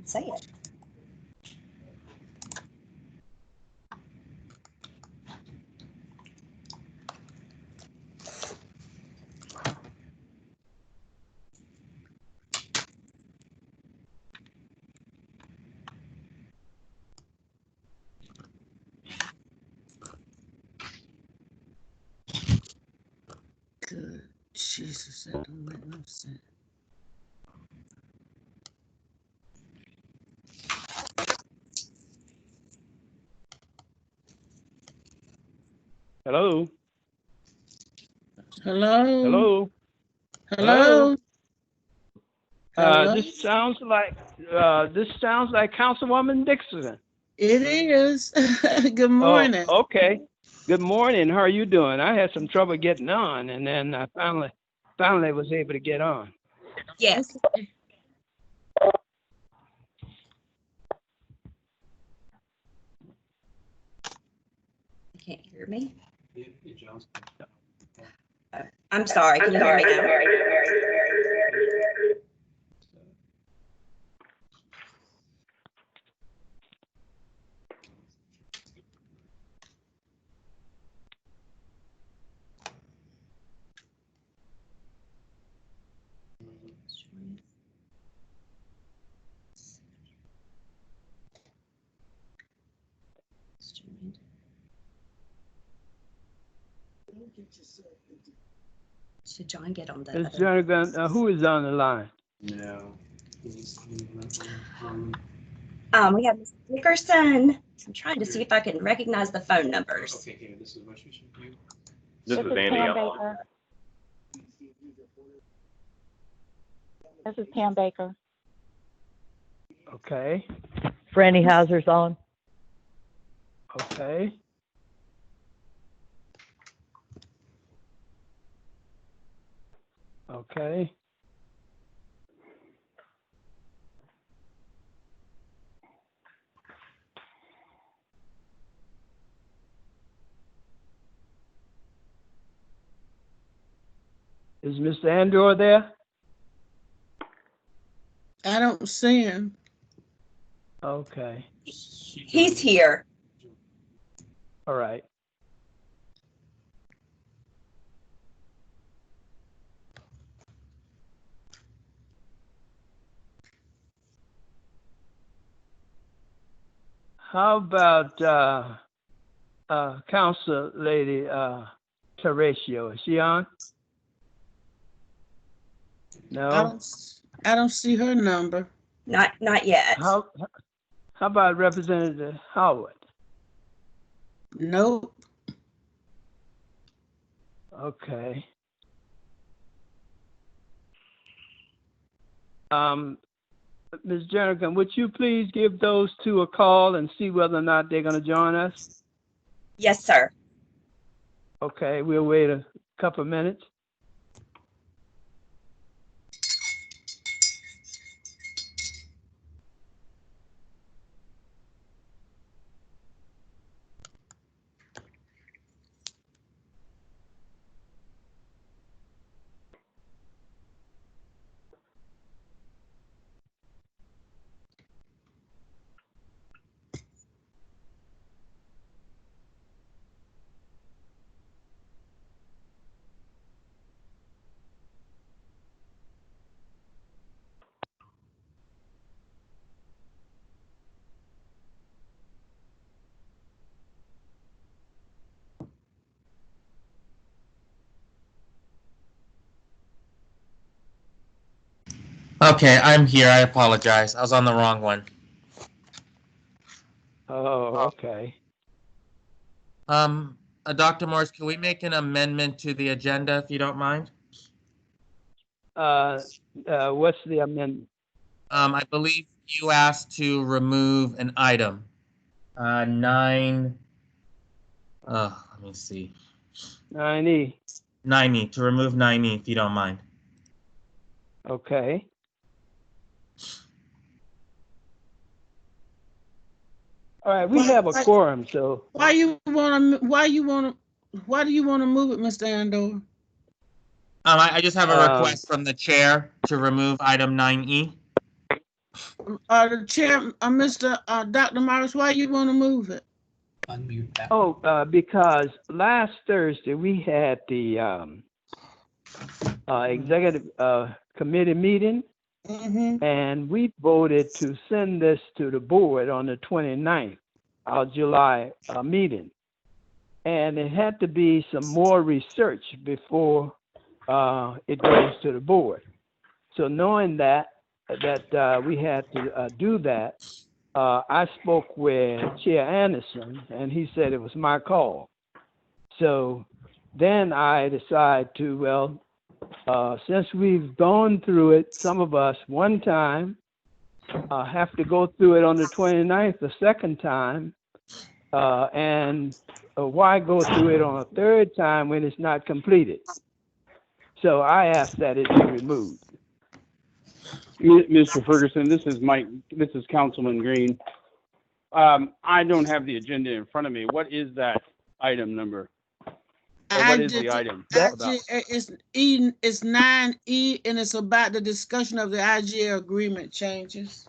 I'll say it. Good Jesus, that don't make no sense. Hello. Hello? Hello. Hello? Hello? This sounds like Councilwoman Dixon. It is. Good morning. Oh, okay. Good morning. How are you doing? I had some trouble getting on, and then I finally was able to get on. Yes. You can't hear me? I'm sorry. Can you hear me now? Should John get on the Ms. other? Jernigan, who is on the line? No. We have Ms. Dickerson. I'm trying to see if I can recognize the phone numbers. Okay, here, this is what you should do. This is Andy. Pam Baker. This is Pam Baker. Okay. Franny Hauser's on. Okay. Okay. Is Mr. Andor there? I don't see him. Okay. He's here. All right. How about Council Lady Terratio? Is she on? No. I don't see her number. Not yet. How about Representative Howard? Nope. Okay. Ms. Jernigan, would you please give those two a call and see whether or not they're going to join us? Yes, sir. Okay, we'll wait a couple of minutes. Okay, I'm here. I apologize. I was on the wrong one. Oh, okay. Dr. Morris, can we make an amendment to the agenda if you don't mind? What's the amendment? I believe you asked to remove an item. 9. Let me see. 9E. 9E, to remove 9E if you don't mind. Okay. All right, we have a quorum, so Why do you want to move it, Mr. Andor? I just have a request from the chair to remove item 9E. The chair, Mr. Dr. Morris, why you want to move it? Unmute that. Oh, because last Thursday we had the executive committee meeting, Mm-hmm. and we voted to send this to the board on the 29th, our July meeting. And it had to be some more research before it goes to the board. So knowing that we had to do that, I spoke with Chair Anderson, and he said it was my call. So then I decided to, since we've gone through it, some of us one time, have to go through it on the 29th the second time, and why go through it on a third time when it's not completed? So I asked that it be removed. Mr. Ferguson, this is Mike. This is Councilman Green. I don't have the agenda in front of me. What is that item number? Or what is the item about? It's 9E, and it's about the discussion of the IGA agreement changes.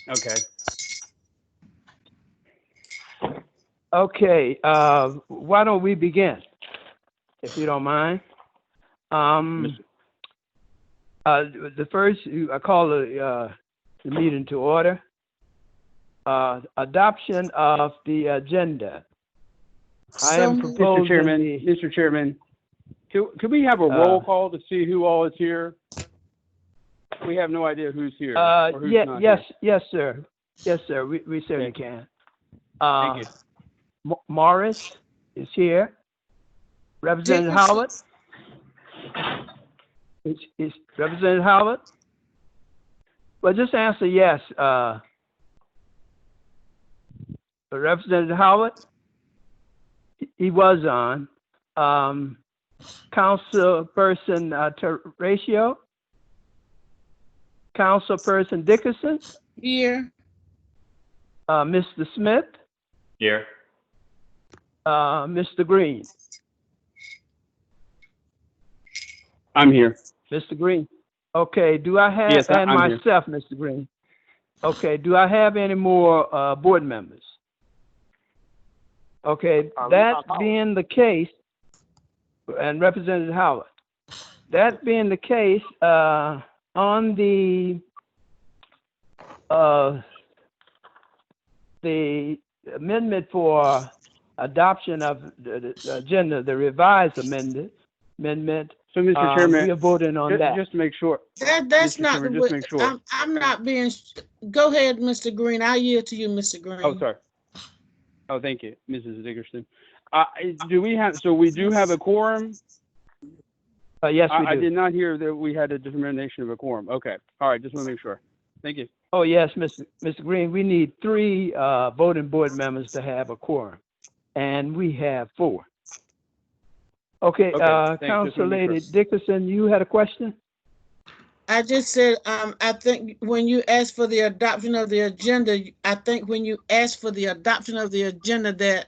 Okay. Okay, why don't we begin, if you don't mind? The first, I call the meeting to order. Adoption of the agenda. I am proposing. Mr. Chairman, could we have a roll call to see who all is here? We have no idea who's here. Or who's not yes, here. yes, sir. Yes, sir. We certainly can. Thank you. Morris is here. Representative Howard. Is Representative Howard? Well, just answer yes. Representative Howard, he was on. Councilperson Terratio, Councilperson Dickerson, Here. Mr. Smith, Here. Mr. Green. I'm here. Mr. Green. Okay, do I have, Yes, and I'm here. myself, Mr. Green. Okay, do I have any more board members? Okay, that being the case, and Representative Howard, that being the case, on the amendment for adoption of the agenda, the revised amendment, So, Mr. we Chairman, are voting on that. just to make sure. That's Mr. not Chairman, the just way. make sure. I'm not being. Go ahead, Mr. Green. I'll yield to you, Mr. Green. Oh, sorry. Oh, thank you, Mrs. Dickerson. Do we have? So we do have a quorum. Yes, we do. I did not hear that we had a determination of a quorum. Okay. All right. Just want to make sure. Thank you. Oh, yes, Mr. Green, we need 3 voting board members to have a quorum, and we have 4. Okay, Okay, thanks. Just Council wanna make Lady sure. Dickerson, you had a question? I just said, I think when you asked for the adoption of the agenda, I think when you ask for the adoption of the agenda, that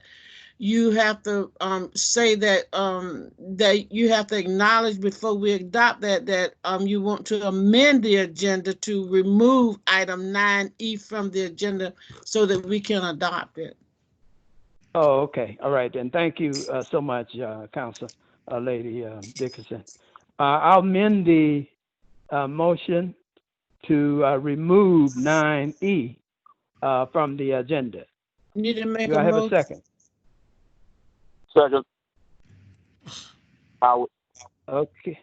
you have to say that that you have to acknowledge before we adopt that you want to amend the agenda to remove item 9E from the agenda so that we can adopt it. Oh, okay, all right, then, thank you so much, Council Lady Dickerson. I'll amend the motion to remove 9E from the agenda. Need to make Do I have a motion. second? Second. Howard. Okay,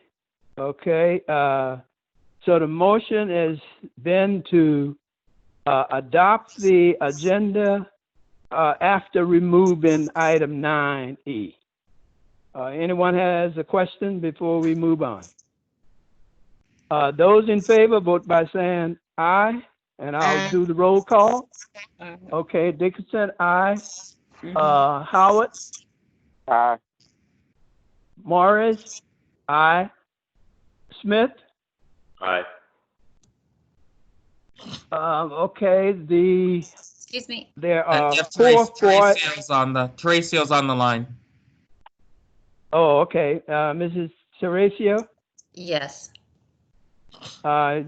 okay, so the motion has been to adopt the agenda after removing item 9E. Anyone has a question before we move on? Those in favor, vote by saying aye, and I'll Aye. do the roll call. Okay, Dickerson, aye. Howard, Aye. Morris, aye. Smith, Aye. okay, Excuse me. there And are you have 4 for it. Terratio's on the line. Oh, okay, Mrs. Terratio, Yes.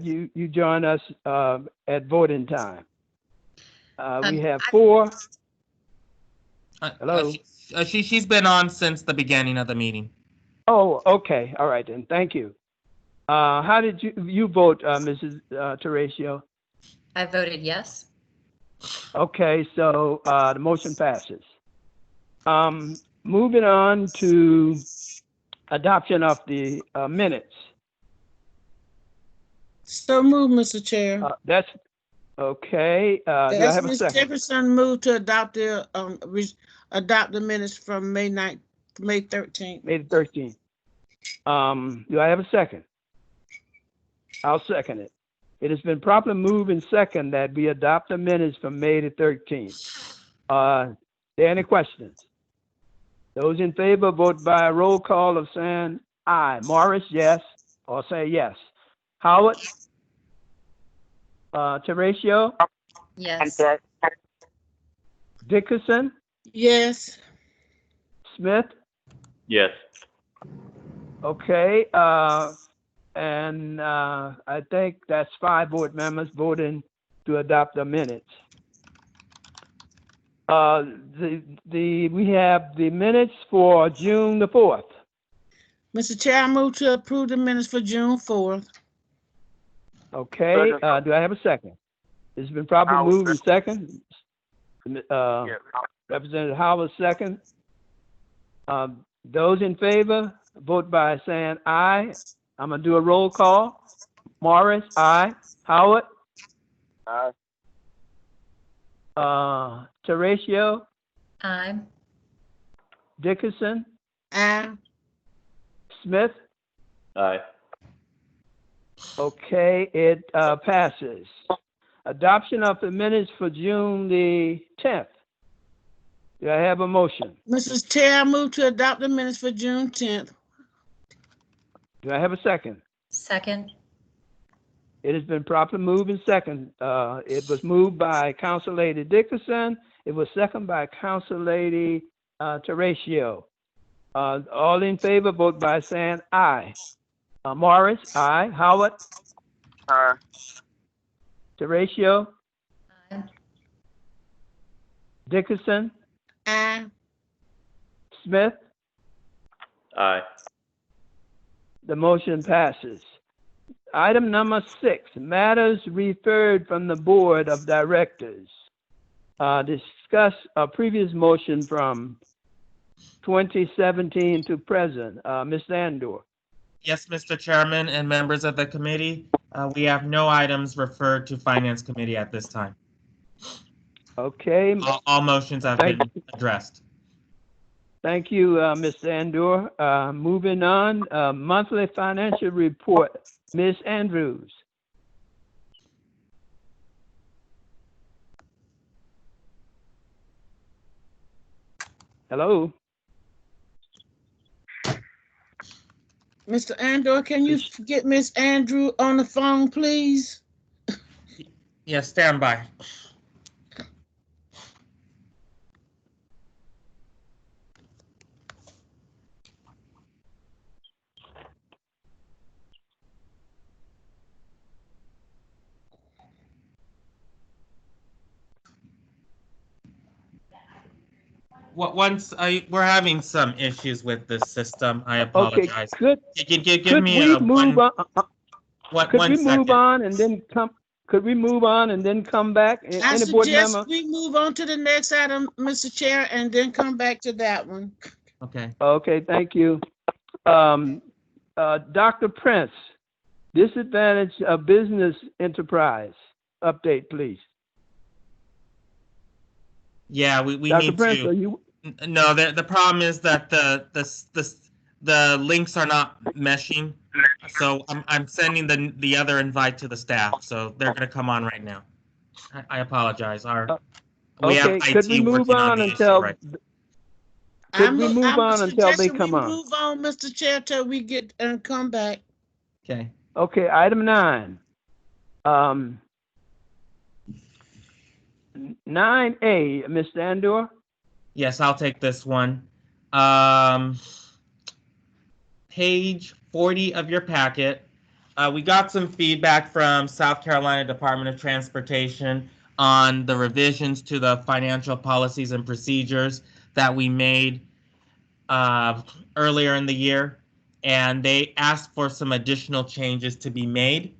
you join us at voting time. We have I- 4. Uh, Hello? She's been on since the beginning of the meeting. Oh, okay. All right then. Thank you. How did you vote, Mrs. Teresa? I voted yes. Okay, so the motion passes. Moving on to adoption of the minutes. So move, Mr. Chair. That's okay. Do I That's have a Ms. second? Dickerson moved to adopt the minutes from May 13th. May the 13th. Do I have a second? I'll second it. It has been properly moved and second that we adopt the minutes from May the 13th. Are there any questions? Those in favor vote by a roll call of saying aye. Morris, yes, or say yes. Howard? Teresa? I'm Yes. sorry. Dickerson? Yes. Smith? Yes. Okay, and I think that's 5 board members voting to adopt the minutes. We have the minutes for June the 4th. Mr. Chair, I move to approve the minutes for June 4th. Okay, Second. do I have a second? It's been properly Howard, moved and second. Yeah. Representative Howard, second. Those in favor, vote by saying aye. I'm gonna do a roll call. Morris, aye. Howard? Aye. Teresa? Aye. Dickerson? Aye. Smith? Aye. Okay, it passes. Adoption of the minutes for June the 10th. Do I have a motion? Mrs. Chair, I move to adopt the minutes for June 10th. Do I have a second? Second. It has been properly moved and second. It was moved by Council Lady Dickerson. It was seconded by Council Lady Teresa. All in favor, vote by saying aye. Morris, aye. Howard? Aye. Teresa? Aye. Dickerson? Aye. Smith? Aye. The motion passes. Item number 6, matters referred from the Board of Directors. Discuss a previous motion from 2017 to present. Ms. Andor. Yes, Mr. Chairman and members of the committee, we have no items referred to Finance Committee at this time. Okay. All motions have been addressed. Thank you, Ms. Andor. Moving on, monthly financial report. Ms. Andrews. Hello. Mr. Andor, can you get Miss Andrew on the phone, please? Yes, stand by. We're having some issues with this system. I apologize. Okay, Give me move on? Could we second. move on and then come? Could we move on and then come back? I Any board suggest member? we move on to the next item, Mr. Chair, and then come back to that one. Okay. Okay, thank you. Dr. Prince, disadvantage of business enterprise. Update, please. Yeah, we Dr. need Prince, to. are you? No, the problem is that the links are not meshing. So I'm sending the other invite to the staff. So they're gonna come on right now. I apologize. We have Okay, could we IT move working on on the issue until? right. Could we move on until they suggesting come we on? Move on, Mr. Chair, till we get and come back. Okay. Okay, item 9. 9A, Mr. Andor. Yes, I'll take this one. Page 40 of your packet. We got some feedback from South Carolina Department of Transportation on the revisions to the financial policies and procedures that we made earlier in the year, and they asked for some additional changes to be made.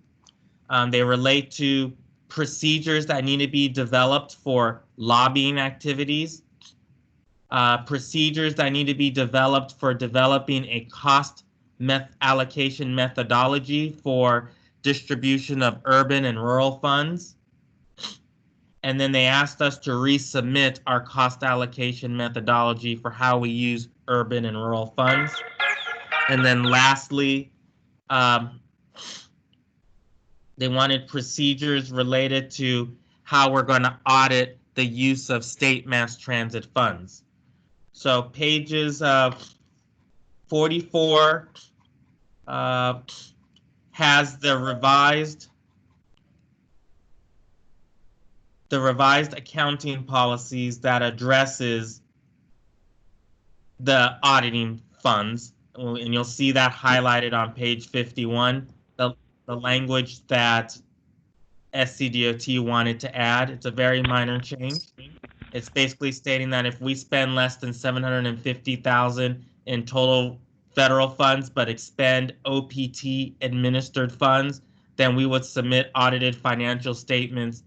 They relate to procedures that need to be developed for lobbying activities, procedures that need to be developed for developing a cost allocation methodology for distribution of urban and rural funds. And then they asked us to resubmit our cost allocation methodology for how we use urban and rural funds. And then lastly, they wanted procedures related to how we're going to audit the use of state mass transit funds. So pages 44 has the revised accounting policies that addresses the auditing funds, and you'll see that highlighted on page 51. The language that SCDOT wanted to add. It's a very minor change. It's basically stating that if we spend less than $750,000 in total federal funds but expend OPT administered funds, then we would submit audited financial statements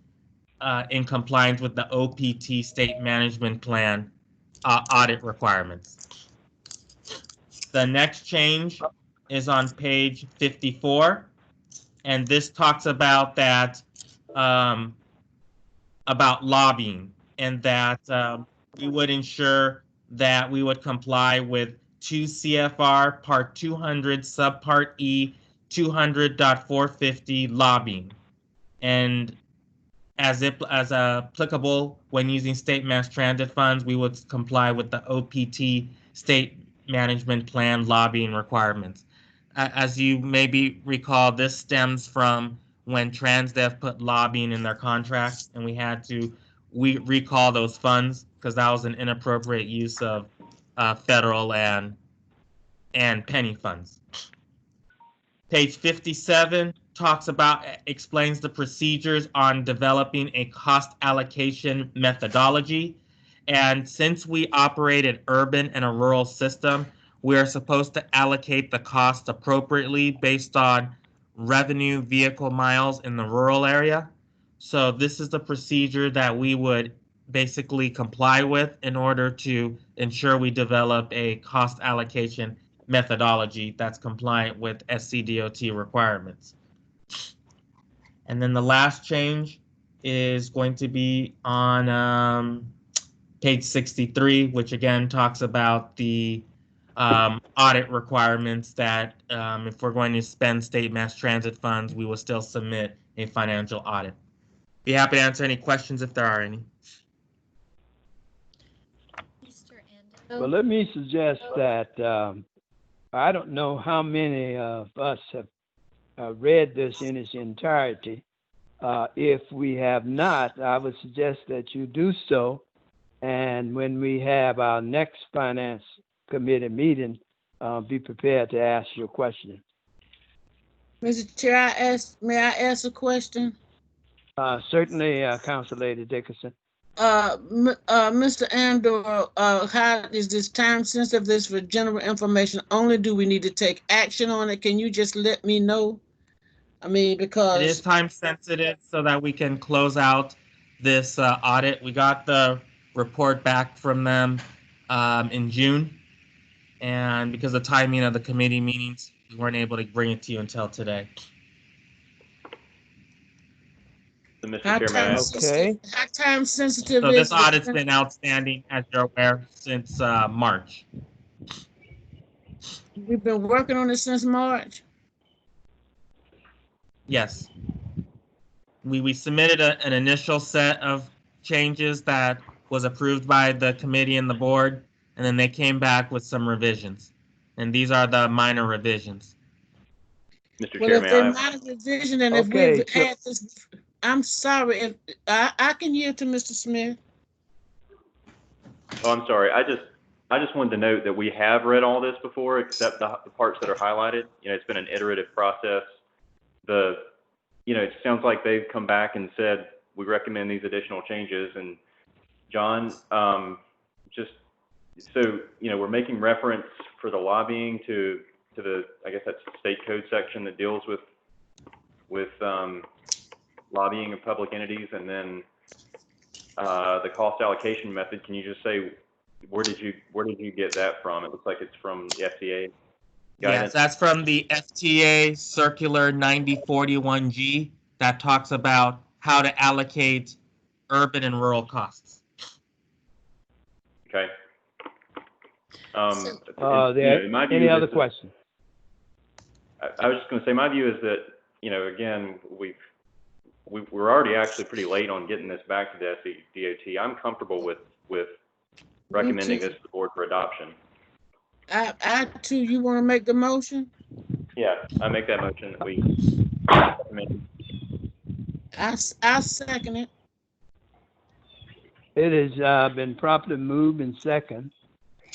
in compliance with the OPT state management plan audit requirements. The next change is on page 54, and this talks about that about lobbying, and that we would ensure that we would comply with 2 CFR Part 200 Subpart E 200.450 lobbying, and as applicable when using state mass transit funds, we would comply with the OPT state management plan lobbying requirements. As you maybe recall, this stems from when TransDev put lobbying in their contract, and we had to recall those funds because that was an inappropriate use of federal and penny funds. Page 57 explains the procedures on developing a cost allocation methodology. And since we operate an urban and a rural system, we are supposed to allocate the cost appropriately based on revenue vehicle miles in the rural area. So this is the procedure that we would basically comply with in order to ensure we develop a cost allocation methodology that's compliant with SCDOT requirements. And then the last change is going to be on page 63, which again talks about the audit requirements that if we're going to spend state mass transit funds, we will still submit a financial audit. Be happy to answer any questions if there are any. Well, let me suggest that I don't know how many of us have read this in its entirety. If we have not, I would suggest that you do so. And when we have our next Finance Committee meeting, be prepared to ask your question. Mr. Chair, may I ask a question? Certainly, Council Lady Dickerson. Mr. Andor, how is this time sensitive? This for general information only? Do we need to take action on it? Can you just let me know? I mean, because it is time sensitive so that we can close out this audit. We got the report back from them in June, and because of the timing of the committee meetings, we weren't able to bring it to you until today. So, Mr. Chairman, okay. How time sensitive So is this audit's been outstanding, as you're aware, since March. We've been working on it since March. Yes. We submitted an initial set of changes that was approved by the committee and the board, and then they came back with some revisions. And these are the minor revisions. Mr. Well, if they're Chairman, minor revision and if Okay, we've had this, I'm sorry, if I can yield to Mr. Smith. oh, I'm sorry. I just wanted to note that we have read all this before, except the parts that are highlighted. You know, it's been an iterative process. it sounds like they've come back and said, we recommend these additional changes. And John, just so, we're making reference for the lobbying to the, I guess that's the state code section that deals with lobbying of public entities, and then the cost allocation method. Can you just say, where did you get that from? It looks like it's from the FTA guidance. Yes, that's from the FTA Circular 9041G that talks about how to allocate urban and rural costs. Okay. There, in my view, any other this is- questions? I was just going to say, my view is that, again, we're already actually pretty late on getting this back to the SCDOT. I'm comfortable with recommending this to the board for adoption. I too, you want to make the motion? Yeah, I make that motion that we recommend. I second it. It has been properly moved and second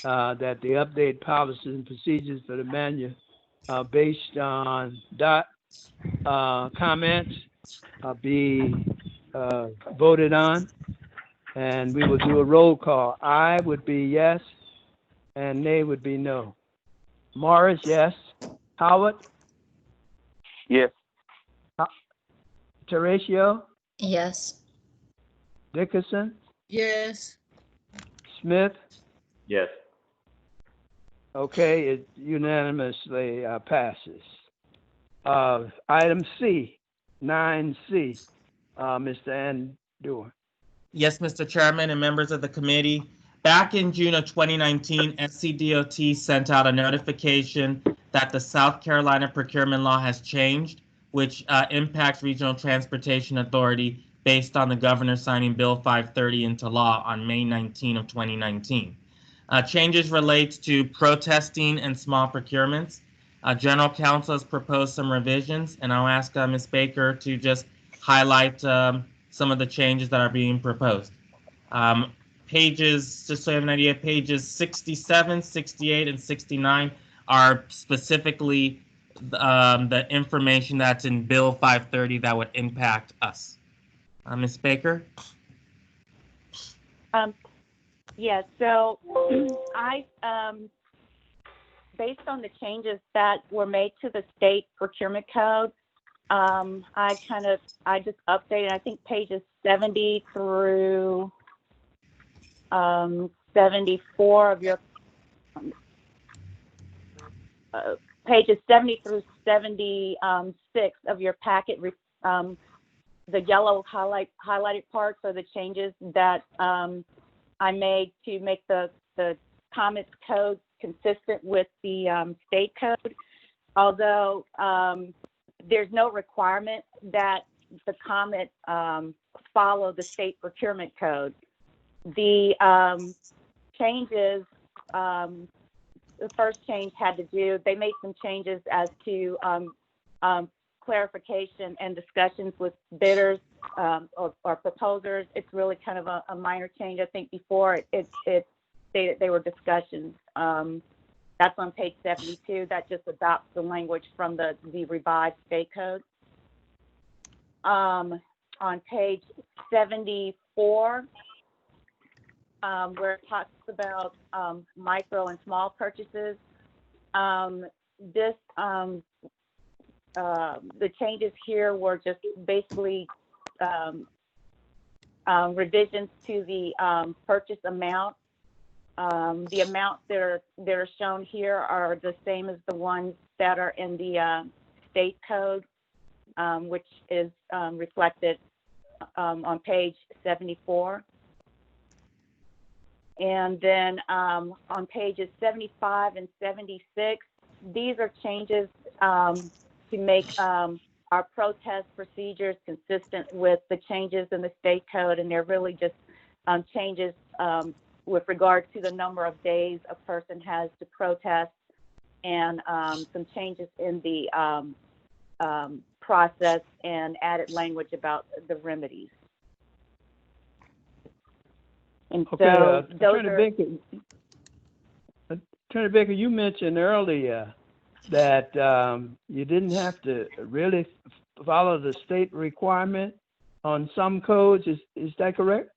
that the update policies and procedures for the manual based on comments be voted on, and we will do a roll call. Aye would be yes, and nay would be no. Morris, yes. Howard? Yes. Teratio? Yes. Dickerson? Yes. Smith? Yes. Okay, it unanimously passes. Item C, 9C, Mr. Andor. Yes, Mr. Chairman and members of the committee. Back in June of 2019, SCDOT sent out a notification that the South Carolina procurement law has changed, which impacts Regional Transportation Authority based on the governor signing Bill 530 into law on May 19 of 2019. Changes relate to protesting and small procurements. General Counsel has proposed some revisions, and I'll ask Ms. Baker to just highlight some of the changes that are being proposed. Pages, just so you have an idea, pages 67, 68, and 69 are specifically the information that's in Bill 530 that would impact us. Ms. Baker? Yeah, so I, based on the changes that were made to the state procurement code, I just updated, I think pages 70 through 74 of your, pages 70 through 76 of your packet, the yellow highlighted parts are the changes that I made to make the comments code consistent with the state code. Although there's no requirement that the comment follow the state procurement code. The changes, the first change had to do, they made some changes as to clarification and discussions with bidders or proposers. It's really kind of a minor change. I think before it stated they were discussions. That's on page 72. That just adopts the language from the revised state code. On page 74, where it talks about micro and small purchases, the changes here were just basically revisions to the purchase amount. The amounts that are shown here are the same as the ones that are in the state code, which is reflected on page 74. And then on pages 75 and 76, these are changes to make our protest procedures consistent with the changes in the state code, and they're really just changes with regard to the number of days a person has to protest, and some changes in the process and added language about the remedies. And Okay, so those Attorney Baker, you mentioned earlier that you didn't have to really follow the state requirement on some codes. Is that correct?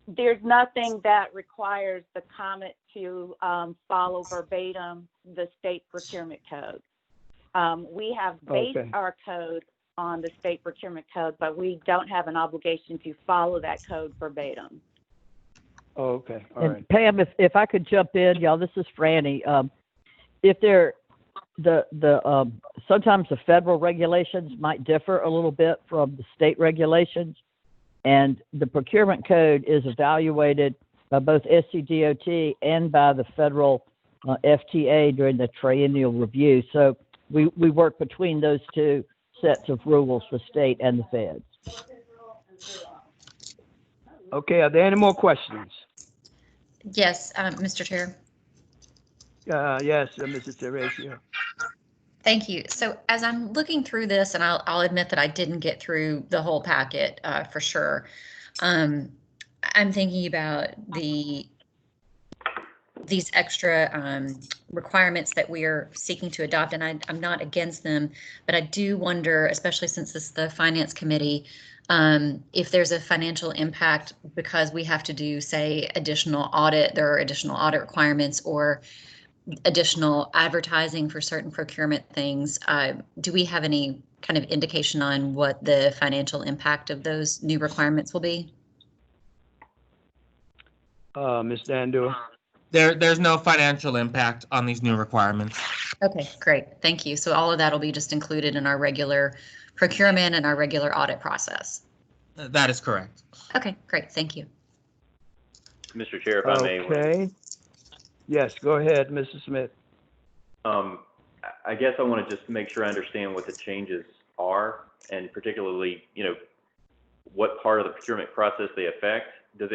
There's nothing that requires the Comet to follow verbatim the state procurement code. We have based Okay. our code on the state procurement code, but we don't have an obligation to follow that code verbatim. Oh, okay, all And right. Pam, if I could jump in, y'all, this is Franny. If there, sometimes the federal regulations might differ a little bit from the state regulations, and the procurement code is evaluated by both SCDOT and by the federal FTA during the triennial review. So we work between those two sets of rules for state and the feds. Okay, are there any more questions? Yes, Mr. Chair. Yes, Mrs. Teresa. Thank you. So as I'm looking through this, and I'll admit that I didn't get through the whole packet for sure. I'm thinking about these extra requirements that we are seeking to adopt, and I'm not against them, but I do wonder, especially since this is the Finance Committee, if there's a financial impact because we have to do, say, there are additional audit requirements or additional advertising for certain procurement things. Do we have any kind of indication on what the financial impact of those new requirements will be? Ms. Dandur. There's no financial impact on these new requirements. Okay, great. Thank you. So all of that will be just included in our regular procurement and our regular audit process. That is correct. Okay, great. Thank you. Mr. Chair, if I may. Okay. Yes, go ahead, Mrs. Smith. I guess I want to just make sure I understand what the changes are, and particularly, what part of the procurement process they affect. Does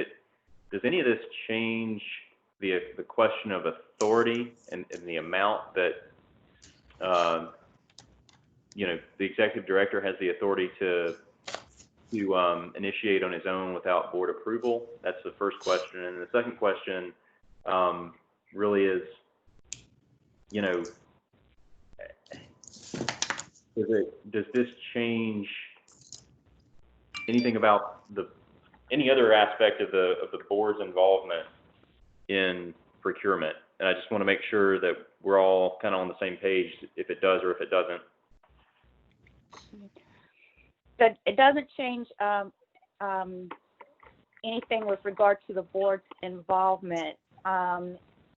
any of this change the question of authority and the amount that the executive director has the authority to initiate on his own without board approval? That's the first question. And the second question really is, does this change anything about any other aspect of the board's involvement in procurement? And I just want to make sure that we're all kind of on the same page, if it does or if it doesn't. But it doesn't change anything with regard to the board's involvement.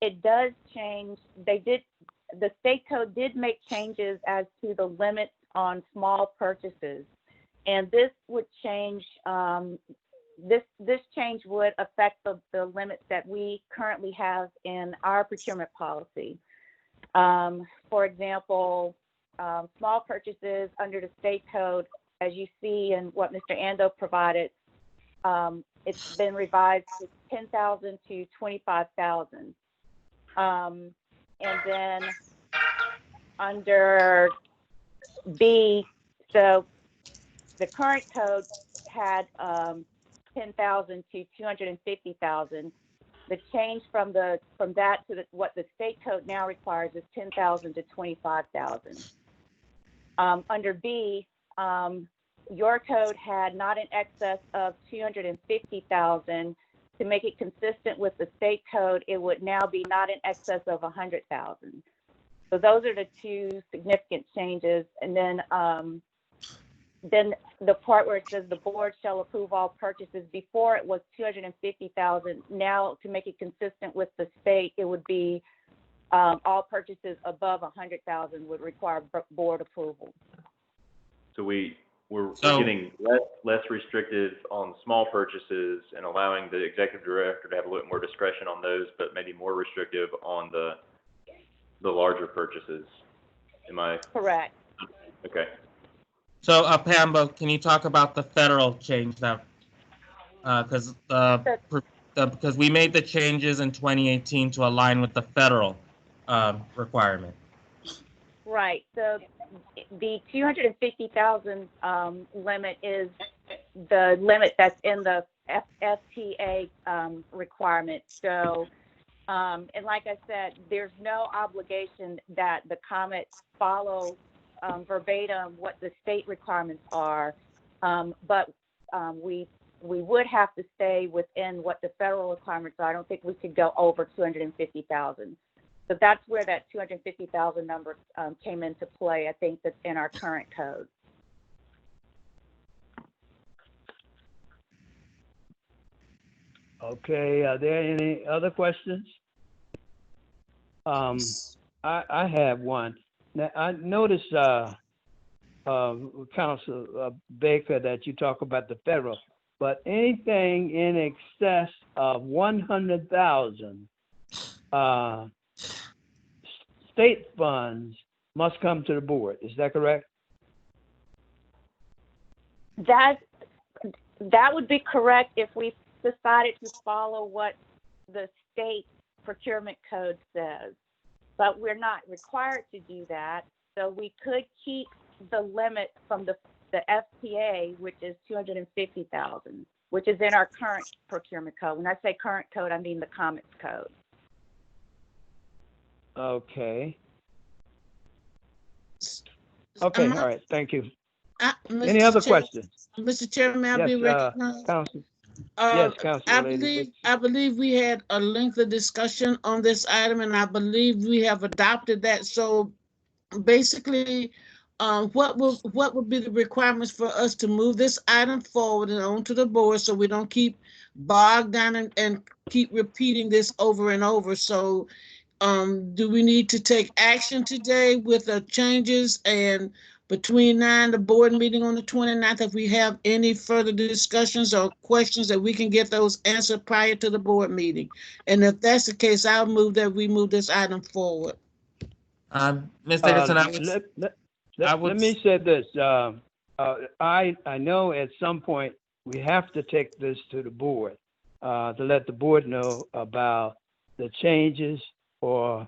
It does change. The state code did make changes as to the limits on small purchases, and this would change. This change would affect the limits that we currently have in our procurement policy. For example, small purchases under the state code, as you see in what Mr. Ando provided, it's been revised to 10,000 to 25,000. And then under B, so the current code had 10,000 to 250,000. The change from that to what the state code now requires is 10,000 to 25,000. Under B, your code had not in excess of 250,000. To make it consistent with the state code, it would now be not in excess of 100,000. So those are the two significant changes. And then the part where it says the board shall approve all purchases, before it was 250,000. Now, to make it consistent with the state, it would be all purchases above 100,000 would require board approval. So we're getting less restrictive on small purchases and allowing the executive director to have a little more discretion on those, but maybe more restrictive on the larger purchases. Am I correct? Okay. So, Pambo, can you talk about the federal change now? Because we made the changes in 2018 to align with the federal requirement. Right. So the 250,000 limit is the limit that's in the FTA requirement. So And like I said, there's no obligation that the comments follow verbatim what the state requirements are, but we would have to stay within what the federal requirements are. I don't think we could go over 250,000. So that's where that 250,000 number came into play. I think that's in our current code. Okay, are there any other questions? I have one. Now, I noticed, Council Baker, that you talk about the federal, but anything in excess of 100,000 state funds must come to the board. Is that correct? That would be correct if we decided to follow what the state procurement code says, but we're not required to do that. So we could keep the limit from the FPA, which is 250,000, which is in our current procurement code. When I say current code, I mean the Commons code. Okay. Okay, all right, thank you. Any Mr. other Chair- questions? Mr. Chairman, may I be Yes, recognized? Council. Yes, Council I Lady. believe we had a lengthy discussion on this item, and I believe we have adopted that. So basically, what would be the requirements for us to move this item forward and onto the board so we don't keep bogged down and keep repeating this over and over? So do we need to take action today with the changes, and between now and the board meeting on the 29th, if we have any further discussions or questions, that we can get those answered prior to the board meeting? And if that's the case, I'll move that we move this item forward. Ms. Davidson, Let me say this. I know at some point we have to take this to the board to let the board know about the changes or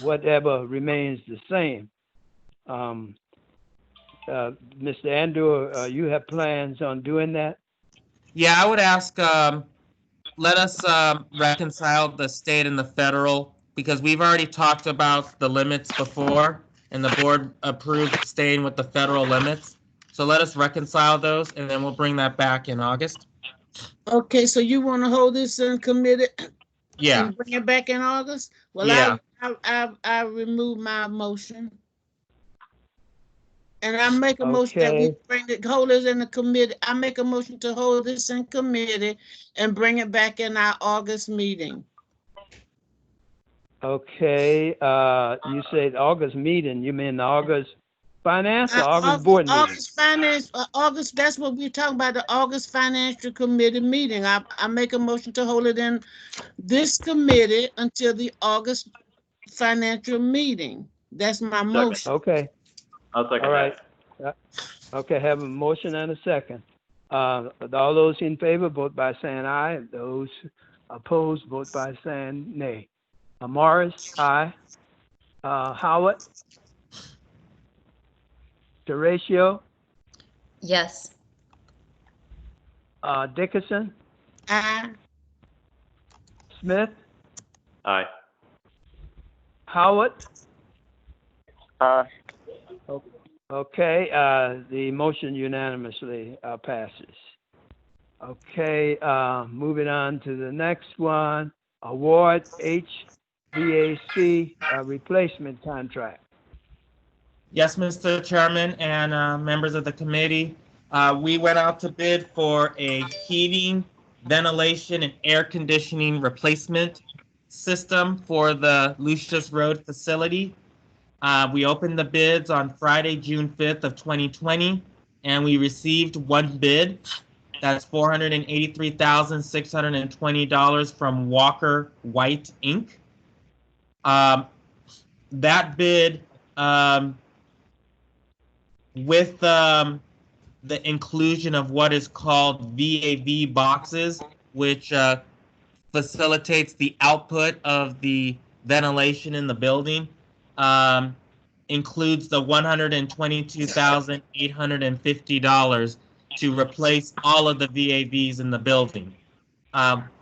whatever remains the same. Mr. Andrew, you have plans on doing that? Yeah, I would ask, let us reconcile the state and the federal, because we've already talked about the limits before, and the board approved staying with the federal limits. So let us reconcile those, and then we'll bring that back in August. Okay, so you want to hold this in committee? Yeah. And bring it back in August? Well, Yeah. I remove my motion. And I make a motion that we bring the holders in the committee. I make a motion to hold this in committee and bring it back in our August meeting. Okay, you said August meeting, you mean the August finance or August board meeting? August finance, August, that's what we're talking about, the August financial committee meeting. I make a motion to hold it in this committee until the August financial meeting. That's my motion. Okay. I'll second All right. Okay, have a motion and a second. All those in favor, vote by saying aye. Those opposed, vote by saying nay. Morris, aye. Howard? Horatio? Yes. Dickerson? Aye. Smith? Aye. Howard? Aye. Okay, the motion unanimously passes. Okay, moving on to the next one, award HVAC replacement contract. Yes, Mr. Chairman and members of the committee, we went out to bid for a heating, ventilation, and air conditioning replacement system for the Lucius Road facility. We opened the bids on Friday, June 5th of 2020, and we received one bid. That's $483,620 from Walker White, Inc. That bid, with the inclusion of what is called VAV boxes, which facilitates the output of the ventilation in the building, includes the $122,850 to replace all of the VAVs in the building.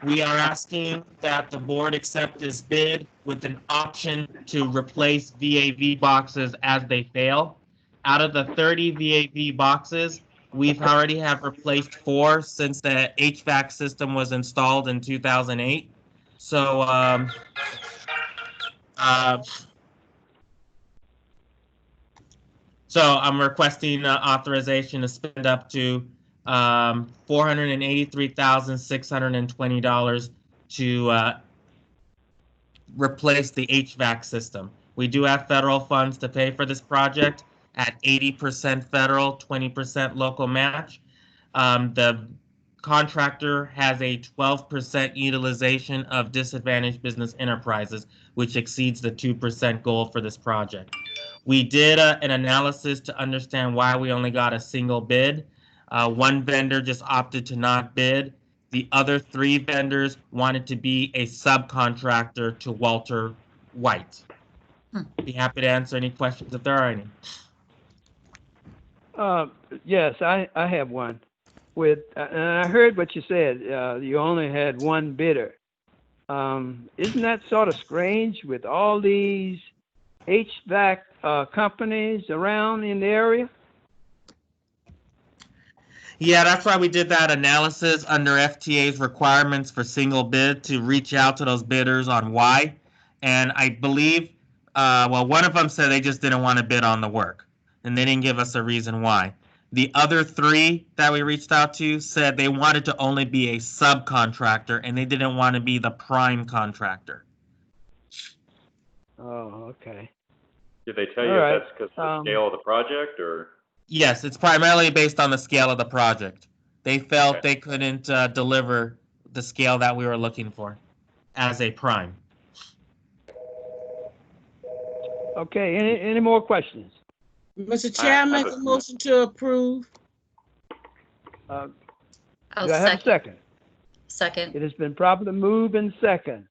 We are asking that the board accept this bid with an option to replace VAV boxes as they fail. Out of the 30 VAV boxes, we've already have replaced 4 since the HVAC system was installed in 2008. So, so I'm requesting authorization to spend up to $483,620 to replace the HVAC system. We do have federal funds to pay for this project at 80% federal, 20% local match. The contractor has a 12% utilization of disadvantaged business enterprises, which exceeds the 2% goal for this project. We did an analysis to understand why we only got a single bid. One vendor just opted to not bid. The other 3 vendors wanted to be a subcontractor to Walter White. Be happy to answer any questions if there are any. Yes, I have one. And I heard what you said. You only had one bidder. Isn't that sort of strange with all these HVAC companies around in the area? Yeah, that's why we did that analysis under FTA's requirements for single bid to reach out to those bidders on why. And I believe, well, one of them said they just didn't want to bid on the work, and they didn't give us a reason why. The other 3 that we reached out to said they wanted to only be a subcontractor and they didn't want to be the prime contractor. Oh, okay. Did they tell you All if that's because of the scale of the project, or? Yes, it's primarily based on the scale of the project. They felt they couldn't deliver the scale that we were looking for as a prime. Okay, any more questions? Mr. Chair, I make a motion to approve. I'll Do I have a second? Second. It has been properly moved and second.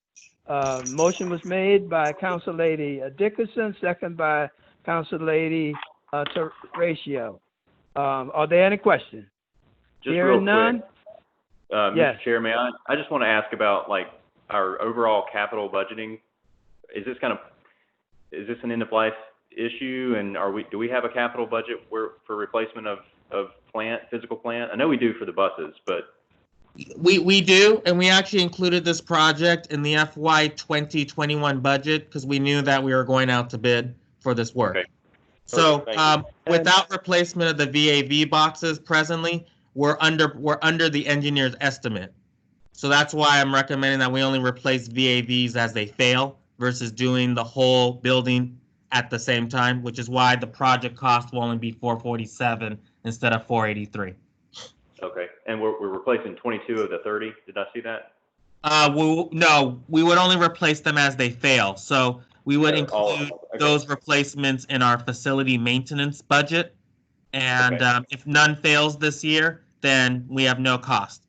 Motion was made by Council Lady Dickerson, second by Council Lady Ratio. Are there any questions? Just Hearing real none? quick, Yes. Mr. Chair, I just want to ask about like our overall capital budgeting. Is this an end of life issue, and do we have a capital budget for replacement of physical plant? I know we do for the buses, but we do, and we actually included this project in the FY 2021 budget because we knew that we were going out to bid for this work. Okay. So Without replacement of the VAV boxes presently, we're under the engineer's estimate. So that's why I'm recommending that we only replace VAVs as they fail versus doing the whole building at the same time, which is why the project cost will only be $447 instead of $483. Okay, and we're replacing 22 of the 30. Did I see that? No, we would only replace them as they fail. So we would include those replacements in our facility maintenance budget. And if none fails this year, then we have no cost.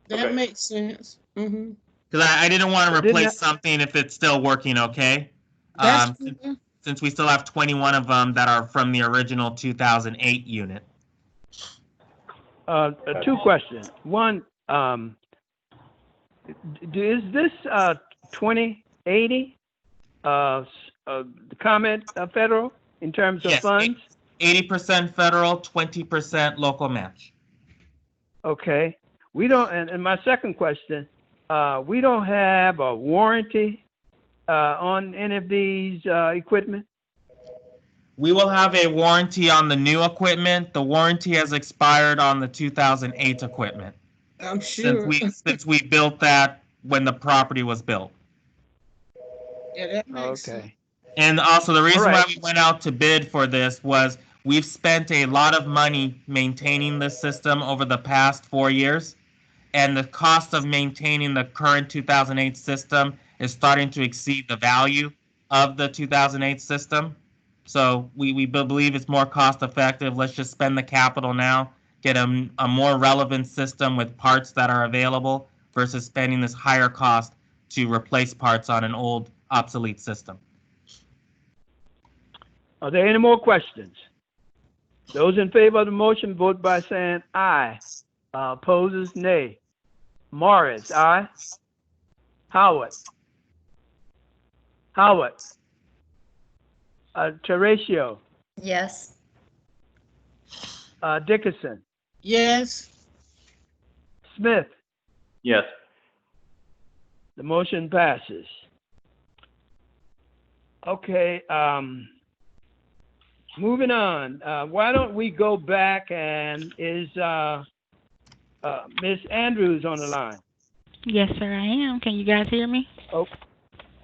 That makes sense. Mm-hmm. Because I didn't want to replace something if it's still working okay. Since we still have 21 of them that are from the original 2008 unit. 2 questions. One, is this 2080 comment federal in terms of funds? 80% federal, 20% local match. Okay. We don't, and my second question, we don't have a warranty on any of these equipment? We will have a warranty on the new equipment. The warranty has expired on the 2008 equipment. I'm sure. Since we built that when the property was built. Yeah, that makes sense. And also the reason why we went out to bid for this was we've spent a lot of money maintaining the system over the past 4 years. And the cost of maintaining the current 2008 system is starting to exceed the value of the 2008 system. So we believe it's more cost effective. Let's just spend the capital now, get a more relevant system with parts that are available versus spending this higher cost to replace parts on an old obsolete system. Are there any more questions? Those in favor of the motion vote by saying aye. Opposes nay. Morris, aye. Howard. Teresa, Yes. Dickerson, Yes. Smith. Yes. The motion passes. Okay, moving on. Why don't we go back and is Ms. Andrews on the line? Yes, sir, I am. Can you guys hear me?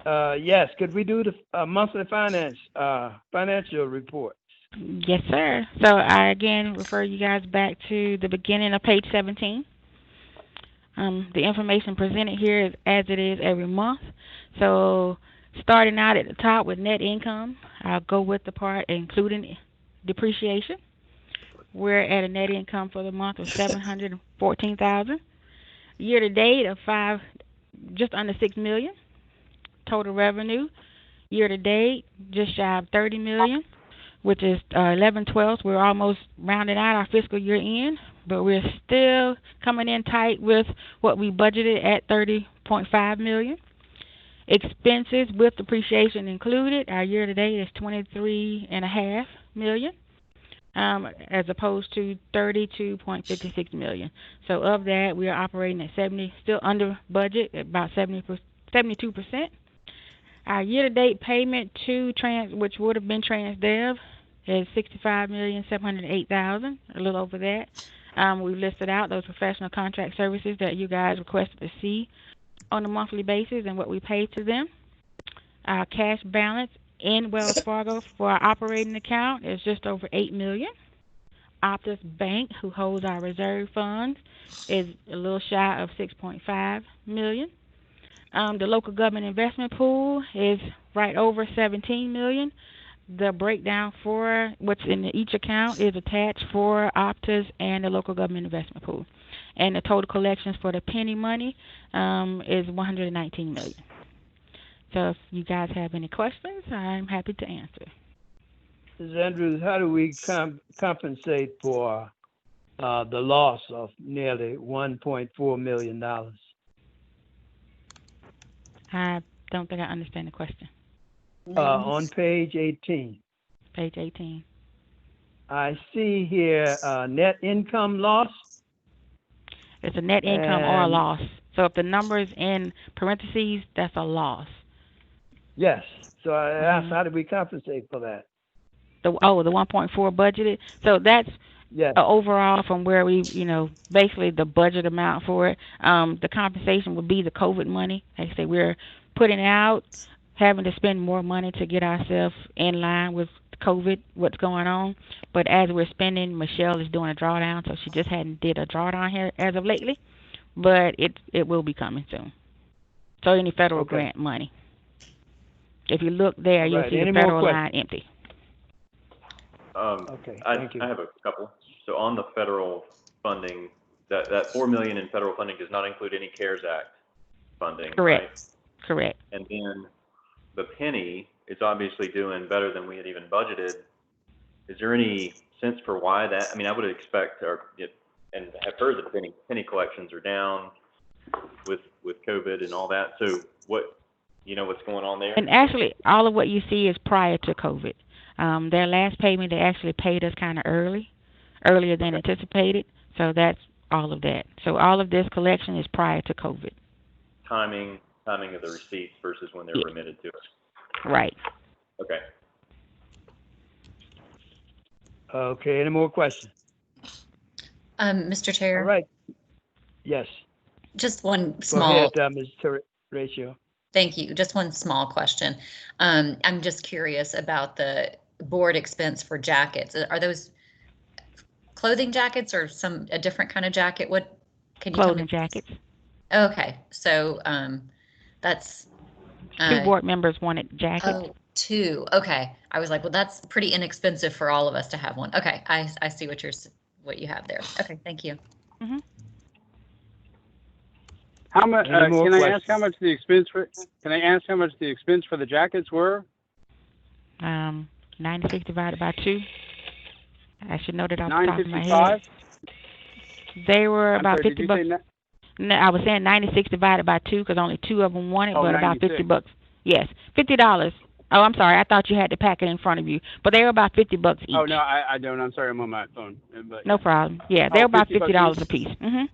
Yes, could we do the monthly financial report? Yes, sir. So I again refer you guys back to the beginning of page 17. The information presented here is as it is every month. So starting out at the top with net income, I'll go with the part including depreciation. We're at a net income for the month of $714,000. Year to date of just under $6 million. Total revenue year to date just shy of $30 million, which is 11/12. We're almost rounding out our fiscal year end, but we're still coming in tight with what we budgeted at $30.5 million. Expenses with depreciation included, our year to date is $23.5 million, as opposed to $32.56 million. So of that, we are operating at still under budget, at about 72%. Our year-to-date payment which would have been TransDev, is $65,708,000, a little over that. We've listed out those professional contract services that you guys requested to see on a monthly basis and what we pay to them. Our cash balance in Wells Fargo for our operating account is just over $8 million. Optus Bank, who holds our reserve funds, is a little shy of $6.5 million. The local government investment pool is right over $17 million. The breakdown for what's in each account is attached for Optus and the local government investment pool. And the total collections for the penny money is $119 million. So if you guys have any questions, I'm happy to answer. Ms. Andrews, how do we compensate for the loss of nearly $1.4 million? I don't think I understand the question. On page 18. Page 18. I see here net income loss. It's a net income or a loss. So if the number is in parentheses, that's a loss. Yes. So I asked, how do we compensate for that? The 1.4 budgeted. So that's overall from where we, basically the budget amount for it. The compensation would be the COVID money. Like I say, we're putting out, having to spend more money to get ourselves in line with COVID, what's going on. But as we're spending, Michelle is doing a drawdown, so she just did a drawdown here as of lately. But it will be coming soon. So any federal grant money. If you look there, you'll see the federal line empty. Thank you. I have a couple. So on the federal funding, that $4 million in federal funding does not include any CARES Act funding. Correct. Right? Correct. And then the penny is obviously doing better than we had even budgeted. Is there any sense for why that? I mean, I would expect, and have heard that penny collections are down with COVID and all that. So what's going on there? And actually, all of what you see is prior to COVID. Their last payment, they actually paid us kind of earlier than anticipated. So that's all of that. So all of this collection is prior to COVID. Timing of the receipts versus when they're remitted to us. Right. Okay. Okay. Any more questions? Mr. Chair. All right. Yes. Just one small. Go ahead, Ms. Ratio. Thank you. Just one small question. I'm just curious about the board expense for jackets. Are those clothing jackets or a different kind of jacket? What can you tell me? Clothing jackets. Okay, so that's 2 board members wanted jackets. Oh, 2. Okay, I was like, well, that's pretty inexpensive for all of us to have one. Okay, I see what you have there. Okay, thank you. Mm-hmm. How much? Can I ask how much the expense for? Can I ask how much the expense for the jackets were? 96 divided by 2. I should know that off the top of my head. They were about $50. No, I was saying 96 divided by 2 because only 2 of them won it, Oh, but about 50 96. bucks. Yes, $50. Oh, I'm sorry. I thought you had the packet in front of you, but they were about 50 bucks each. Oh, no, I don't. I'm sorry, I'm on my phone. But, No problem. Yeah, Oh, they're about $50 $50 each? a piece. Mhm.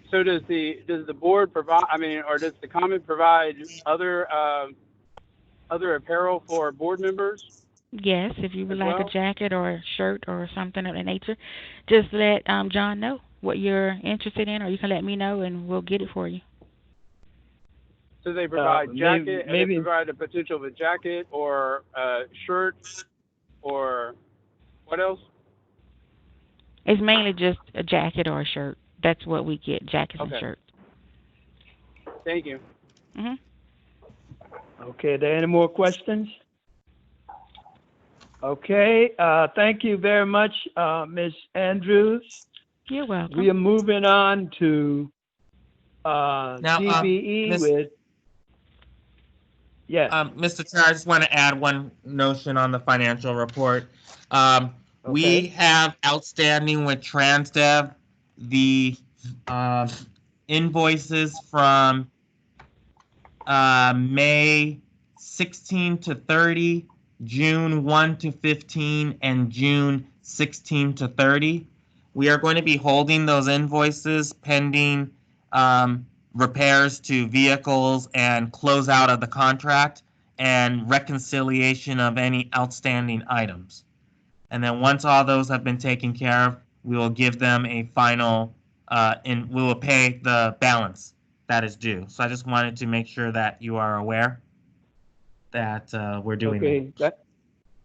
So does the board provide, or does the comment provide other apparel for board members? Yes, if you would As like well? a jacket or a shirt or something of that nature, just let John know what you're interested in, or you can let me know and we'll get it for you. So they provide jacket, and maybe- they provide a potential of a jacket or a shirt, or what else? It's mainly just a jacket or a shirt. That's what we get, jackets and Okay. shirts. Thank you. Mhm. Okay, are there any more questions? Okay, thank you very much, Ms. Andrews. You're welcome. We are moving on to Now, DBE Miss- with, yes. Mr. Chair, I just want to add one notion on the financial report. Okay. We have outstanding with Transdev the invoices from May 16 to 30, June 1 to 15, and June 16 to 30. We are going to be holding those invoices pending repairs to vehicles and closeout of the contract and reconciliation of any outstanding items. And then once all those have been taken care of, we will give them a final, and we will pay the balance that is due. So I just wanted to make sure that you are aware that we're doing that. Okay,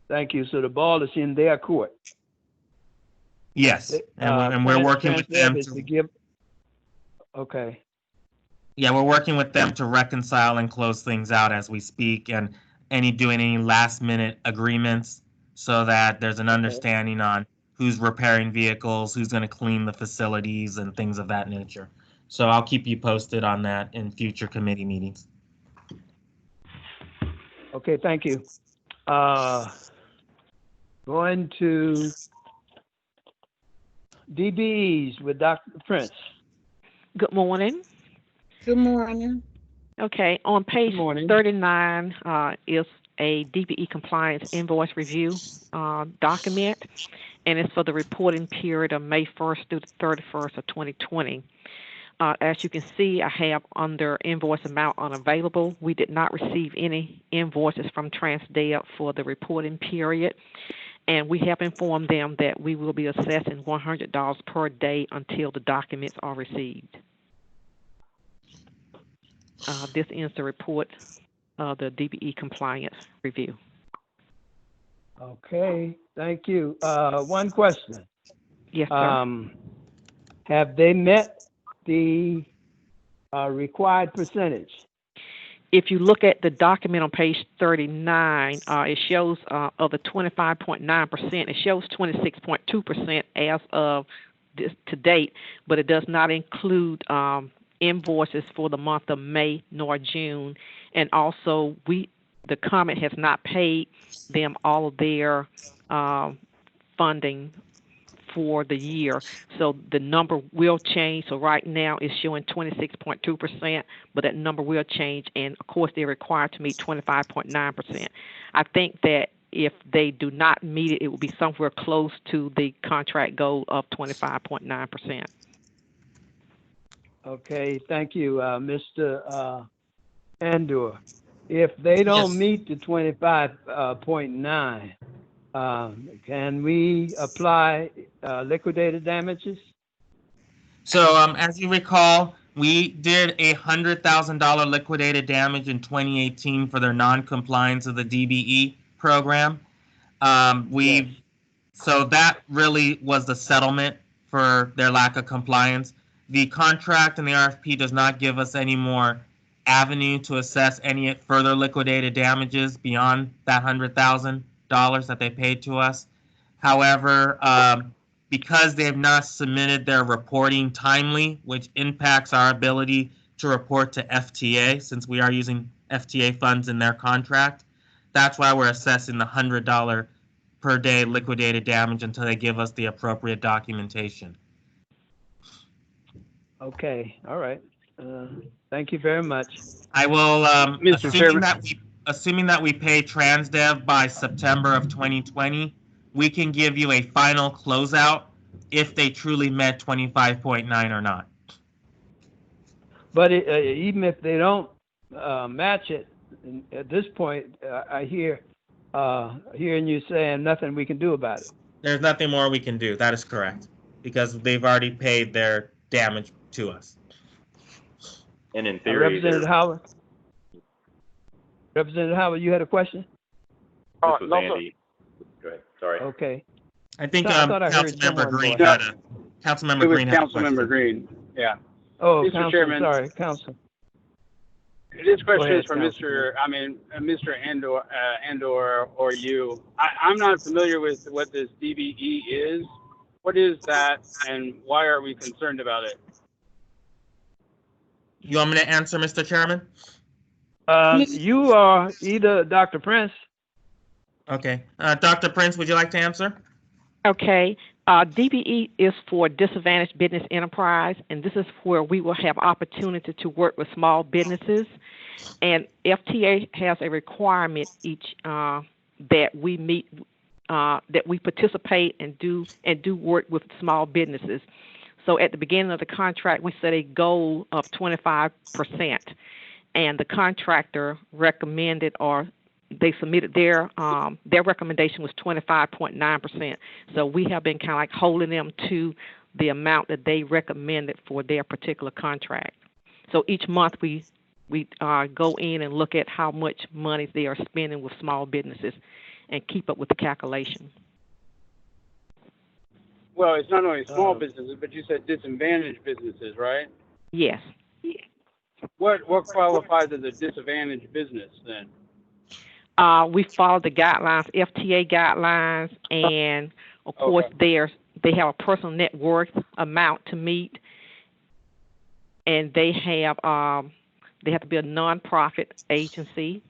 thank you. So the ball is in their court. Yes, and we're working with them Transdev is to give, okay. yeah, we're working with them to reconcile and close things out as we speak, and doing any last minute agreements so that there's an understanding on who's repairing vehicles, who's going to clean the facilities, and things of that nature. So I'll keep you posted on that in future committee meetings. Okay, thank you. Going to DBEs with Dr. Prince. Good morning. Good morning. Okay, on page Good morning. 39 is a DBE compliance invoice review document, and it's for the reporting period of May 1st through the 31st of 2020. As you can see, I have under invoice amount unavailable. We did not receive any invoices from Transdev for the reporting period, and we have informed them that we will be assessing $100 per day until the documents are received. This ends the report of the DBE compliance review. Okay, thank you. One question. Yes, sir. Have they met the required percentage? If you look at the document on page 39, it shows of the 25.9%, it shows 26.2% as of this to date, but it does not include invoices for the month of May nor June. And also, the Comet has not paid them all of their funding for the year. So the number will change. So right now it's showing 26.2%, but that number will change. And of course, they're required to meet 25.9%. I think that if they do not meet it, it will be somewhere close to the contract goal of 25.9%. Okay, thank you, Mr. Andor. If they don't Yes. meet the 25.9, can we apply liquidated damages? So as you recall, we did a $100,000 liquidated damage in 2018 for their non-compliance of the DBE program. So that really was the settlement for their lack of compliance. The contract and the RFP does not give us any more avenue to assess any further liquidated damages beyond that $100,000 that they paid to us. However, because they have not submitted their reporting timely, which impacts our ability to report to FTA, since we are using FTA funds in their contract, that's why we're assessing the $100 per day liquidated damage until they give us the appropriate documentation. Okay, all right. Thank you very much. I will, Mr. Chairman. assuming that we pay TransDev by September of 2020, we can give you a final closeout if they truly met 25.9 or not. But even if they don't match it, at this point, I hearing you saying nothing we can do about it. There's nothing more we can do. That is correct, because they've already paid their damage to us. And in theory, Representative Howard. Representative Howard, you had a question? this was Andy. Go ahead. Sorry. Okay. I think I thought I heard Councilmember someone Green go had a Councilmember It was Green had a Councilmember question. Green. Yeah. Oh, Mr. Council, Chairman. sorry, Council. This question ahead, is for Councilman. Mr. Andor or you. I'm not familiar with what this DBE is. What is that, and why are we concerned about it? You want me to answer, Mr. Chairman? You are either Dr. Prince. Okay. Dr. Prince, would you like to answer? Okay. DBE is for disadvantaged business enterprise, and this is where we will have opportunity to work with small businesses. And FTA has a requirement each that we meet, that we participate and do work with small businesses. So at the beginning of the contract, we set a goal of 25%, and the contractor recommended, or they submitted their recommendation was 25.9%. So we have been kind of like holding them to the amount that they recommended for their particular contract. So each month we go in and look at how much money they are spending with small businesses and keep up with the calculation. Well, it's not only small businesses, but you said disadvantaged businesses, right? Yes. What qualifies as a disadvantaged business then? We follow the guidelines, FTA guidelines, and of course they have a personal net worth amount to meet, and they have to be a nonprofit agency.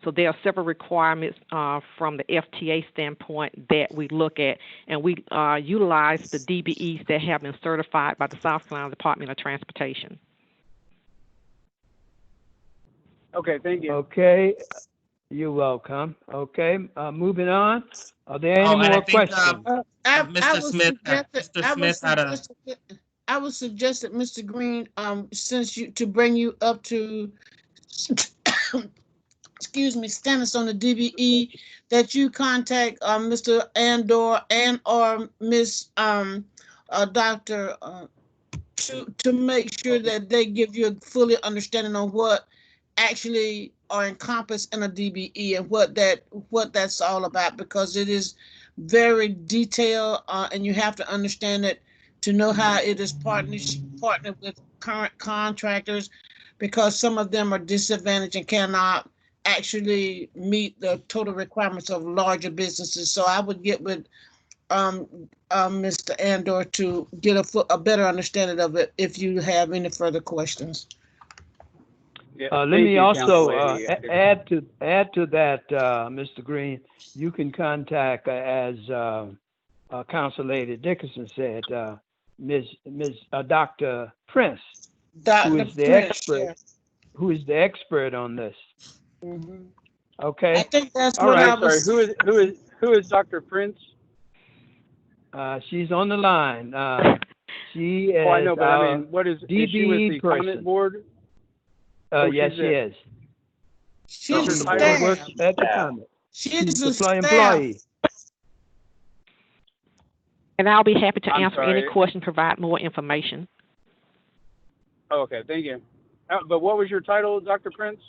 So there are several requirements from the FTA standpoint that we look at, and we utilize the DBEs that have been certified by the South Carolina Department of Transportation. Okay, thank you. Okay, you're welcome. Okay, moving on. Are there any and I more think, questions? Mr. Smith had a. I would suggest that Mr. Green, to bring you up to, excuse me, status on the DBE, that you contact Mr. Andor and or Miss Dr. To make sure that they give you a fully understanding on what actually are encompassed in a DBE and what that's all about, because it is very detailed and you have to understand it to know how it is partnered with current contractors, because some of them are disadvantaged and cannot actually meet the total requirements of larger businesses. So I would get with Mr. Andor to get a better understanding of it if you have any further questions. Let me also add to that, Mr. Green. You can contact, as Council Lady Dickerson said, Dr. Prince, who is the expert. Who is the expert on this? Mm-hmm. Okay. I think that's all what right. I was. Sorry, who is Dr. Prince? She's on the line. She is. I know, but I mean, what is she with the person. comment board? Yes, she is. She's the board works at the comment. She's a staff. employee. And I'll be happy to I'm answer sorry. any question, provide more information. Oh, okay, thank you. But what was your title, Dr. Prince?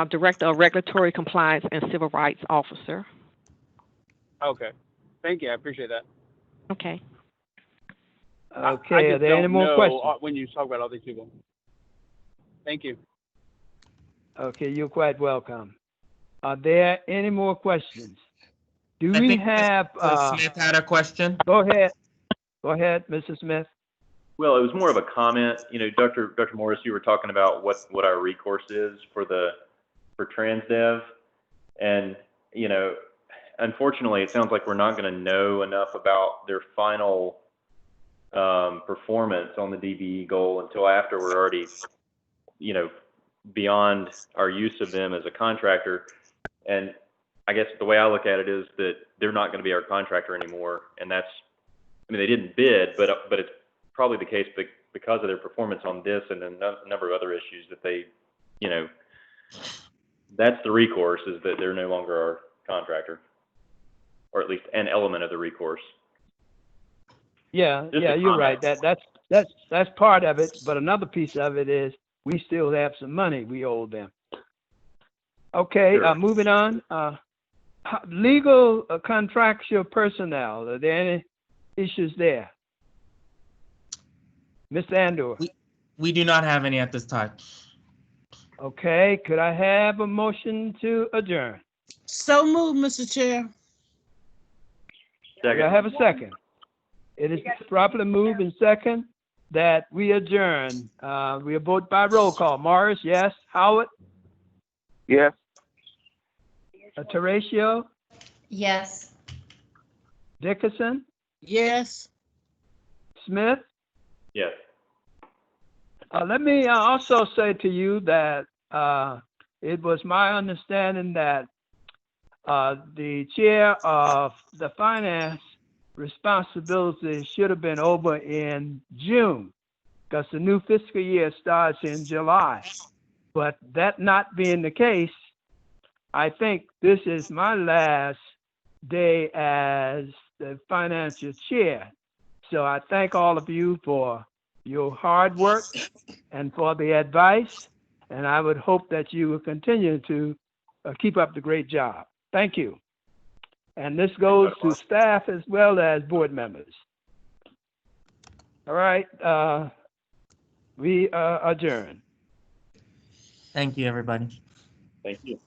Director of Regulatory Compliance and Civil Rights Officer. Okay, thank you. I appreciate that. Okay. Okay, I are just there don't any more know questions? when you talk about all these people. Thank you. Okay, you're quite welcome. Are there any more questions? Do I we think have? Mr. Smith had a question. Go ahead, Mr. Smith. Well, it was more of a comment. You know, Dr. Morris, you were talking about what our recourse is for TransDev, and you know, unfortunately, it sounds like we're not going to know enough about their final performance on the DBE goal until after we're already, you know, beyond our use of them as a contractor. And I guess the way I look at it is that they're not going to be our contractor anymore. And that's, I mean, they didn't bid, but it's probably the case because of their performance on this and a number of other issues that they, you know, that's the recourse, is that they're no longer our contractor, or at least an element of the recourse. Yeah, Just yeah, a you're comment. right. That's part of it, but another piece of it is we still have some money we owe them. Okay, Sure. moving on. Legal contractual personnel. Are there any issues there? Mr. Andor. We do not have any at this time. Okay, could I have a motion to adjourn? So moved, Mr. Chair. Do I Second. have a second? It is properly moved and second that we adjourn. We vote by roll call. Morris, yes. Howard? Yes. Teratio? Yes. Dickerson? Yes. Smith? Yes. Let me also say to you that it was my understanding that the chair of the finance responsibility should have been over in June, because the new fiscal year starts in July. But that not being the case, I think this is my last day as the financial chair. So I thank all of you for your hard work and for the advice, and I would hope that you will continue to keep up the great job. Thank you. And this goes to staff as well as board members. All right, we adjourn. Thank you, everybody. Thank you.